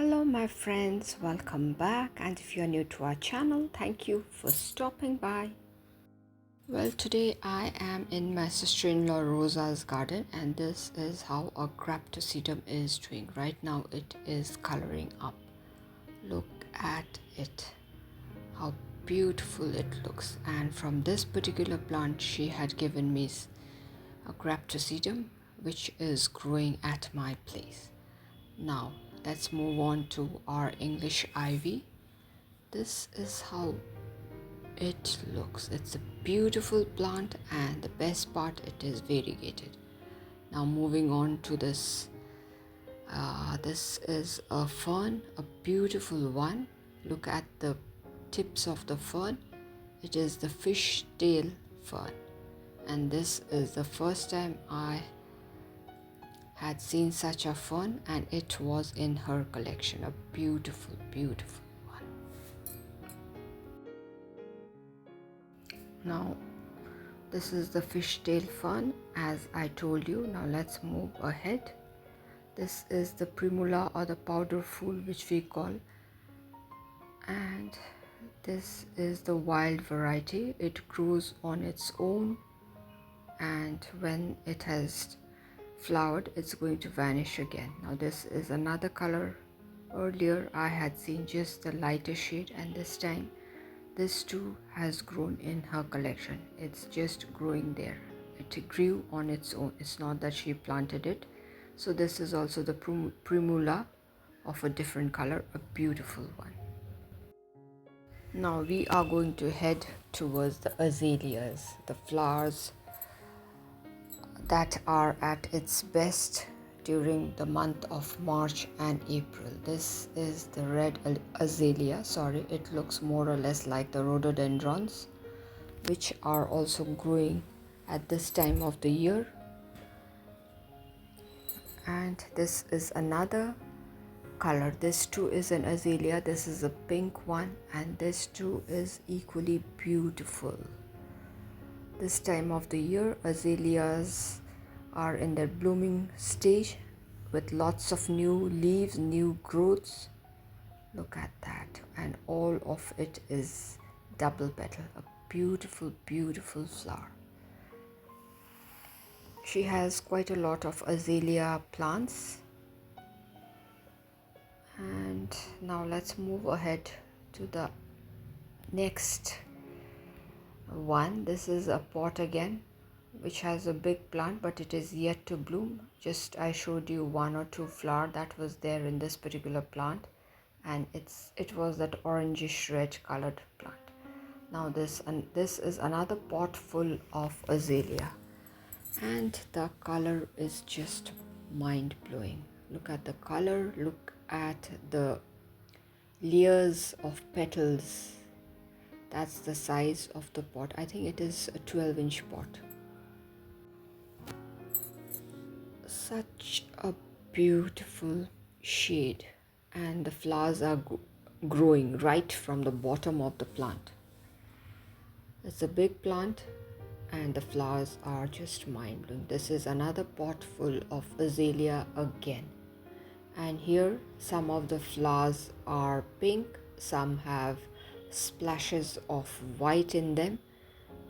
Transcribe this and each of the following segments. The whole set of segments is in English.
Hello my friends, welcome back, and if you are new to our channel, thank you for stopping by. Well, today I am in my sister-in-law Rosa's garden, and this is how a Graptocedum is doing. Right now it is coloring up. Look at it, how beautiful it looks. And from this particular plant she had given me a Graptocedum which is growing at my place. Now let's move on to our English ivy. This is how it looks. It's a beautiful plant, and the best part, it is variegated. Now moving on to this. This is a fern, a beautiful one. Look at the tips of the fern. It is the fishtail fern, and this is the first time I had seen such a fern, and it was in her collection. A beautiful one. Now this is the fishtail fern, as I told you. Now let's move ahead. This is the primula, or the powder fool, which we call, and this is the wild variety. It grows on its own, and when it has flowered, it's going to vanish again. Now this is another color. Earlier I had seen just the lighter shade, and this time this too has grown in her collection. It's just growing there. It grew on its own. It's not that she planted it. So this is also the primula of a different color, a beautiful one. Now we are going to head towards the azaleas, the flowers that are at its best during the month of March and April. This is the red azalea. Sorry, it looks more or less like the rhododendrons, which are also growing at this time of the year. And this is another color. This too is an azalea. This is a pink one, and this too is equally beautiful. This time of the year, azaleas are in their blooming stage with lots of new leaves, new growths. Look at that, and all of it is double petal, a beautiful flower. She has quite a lot of azalea plants. And now let's move ahead to the next one. This is a pot again, which has a big plant, but it is yet to bloom. Just I showed you one or two flowers that was there in this particular plant, and it was that orangish red colored plant. Now this is another pot full of azalea, and the color is just mind-blowing. Look at the color, look at the layers of petals. That's the size of the pot. I think it is a 12-inch pot. Such a beautiful shade, and the flowers are growing right from the bottom of the plant. It's a big plant, and the flowers are just mind-blowing. This is another pot full of azalea again, and here some of the flowers are pink, some have splashes of white in them,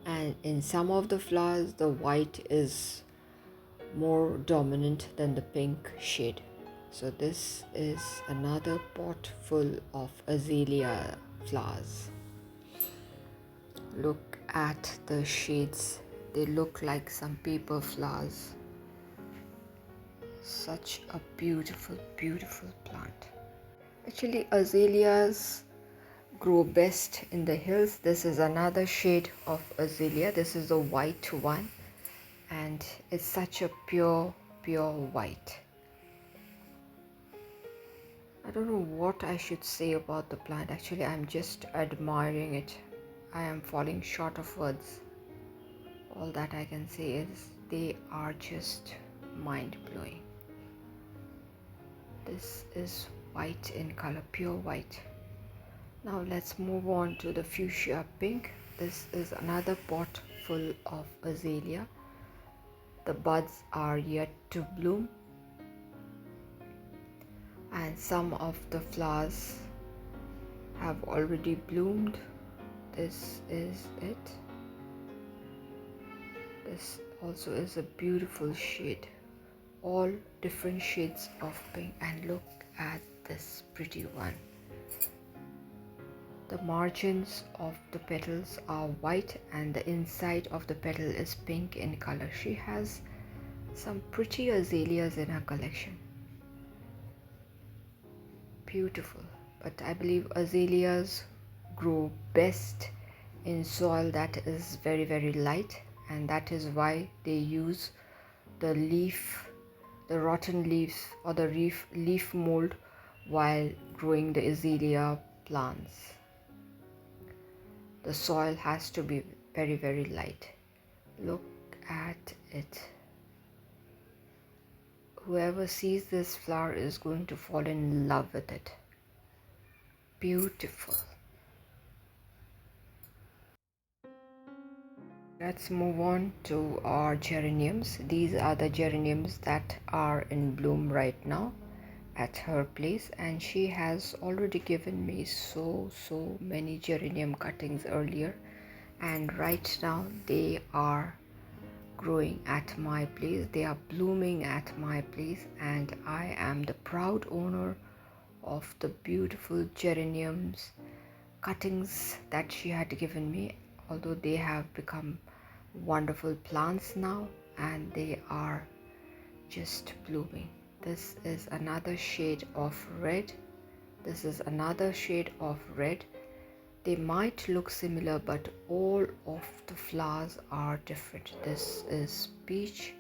and in some of the flowers the white is more dominant than the pink shade. So this is another pot full of azalea flowers. Look at the shades, they look like some paper flowers. Such a beautiful plant. Actually, azaleas grow best in the hills. This is another shade of azalea. This is the white one, and it's such a pure white. I don't know what I should say about the plant. Actually, I'm just admiring it. I am falling short of words. All that I can say is they are just mind-blowing. This is white in color, pure white. Now let's move on to the fuchsia pink. This is another pot full of azalea. The buds are yet to bloom, and some of the flowers have already bloomed. This is it. This also is a beautiful shade, all different shades of pink, and look at this pretty one. The margins of the petals are white and the inside of the petal is pink in color. She has some pretty azaleas in her collection. Beautiful, but I believe azaleas grow best in soil that is very light, and that is why they use the rotten leaves or the leaf mold while growing the azalea plants. The soil has to be very light. Look at it. Whoever sees this flower is going to fall in love with it. Beautiful. Let's move on to our geraniums. These are the geraniums that are in bloom right now at her place, and she has already given me so many geranium cuttings earlier, and right now they are growing at my place. They are blooming at my place, and I am the proud owner of the beautiful geraniums cuttings that she had given me, although they have become wonderful plants now and they are just blooming. This is another shade of red. This is another shade of red. They might look similar, but all of the flowers are different. This is peach.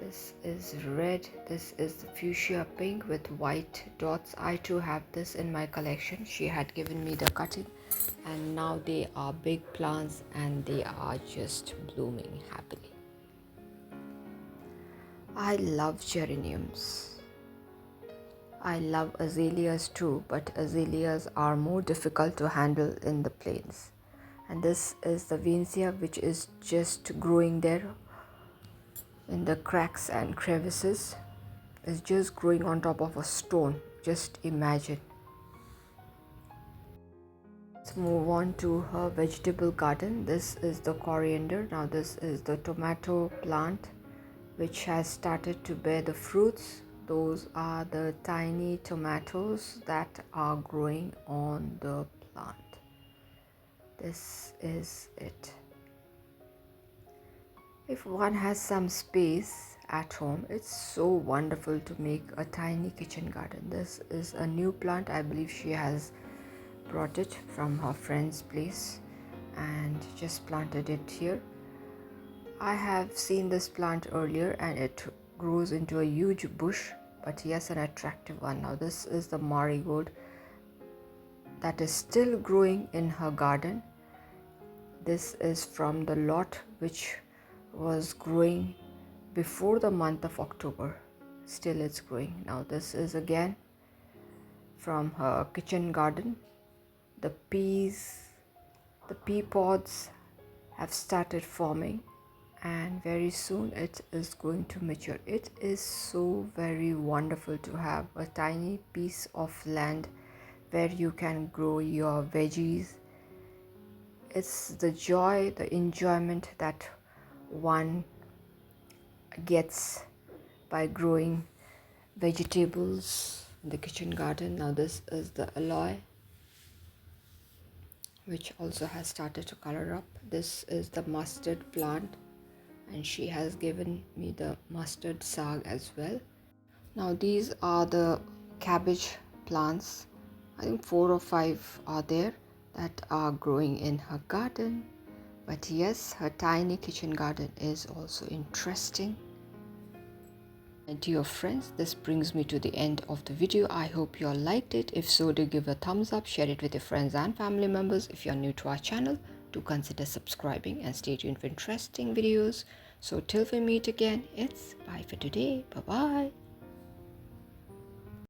This is red. This is the fuchsia pink with white dots. I too have this in my collection. She had given me the cutting, and now they are big plants and they are just blooming happily. I love geraniums. I love azaleas too, but azaleas are more difficult to handle in the plains. And this is the Vincia, which is just growing there in the cracks and crevices. It's just growing on top of a stone. Just imagine. Let's move on to her vegetable garden. This is the coriander. Now this is the tomato plant, which has started to bear the fruits. Those are the tiny tomatoes that are growing on the plant. This is it. If one has some space at home, it's so wonderful to make a tiny kitchen garden. This is a new plant. I believe she has brought it from her friend's place and just planted it here. I have seen this plant earlier and it grows into a huge bush, but yes, an attractive one. Now this is the marigold that is still growing in her garden. This is from the lot which was growing before the month of October. Still it's growing. Now this is again from her kitchen garden. The pea pods have started forming, and very soon it is going to mature. It is so very wonderful to have a tiny piece of land where you can grow your veggies. It's the joy, the enjoyment that one gets by growing vegetables in the kitchen garden. Now this is the aloe, which also has started to color up. This is the mustard plant, and she has given me the mustard saag as well. Now these are the cabbage plants. I think 4 or 5 are there that are growing in her garden. But yes, her tiny kitchen garden is also interesting. And dear friends, this brings me to the end of the video. I hope you all liked it. If so, do give a thumbs up, share it with your friends and family members. If you are new to our channel, do consider subscribing and stay tuned for interesting videos. So till we meet again, it's bye for today. Bye bye.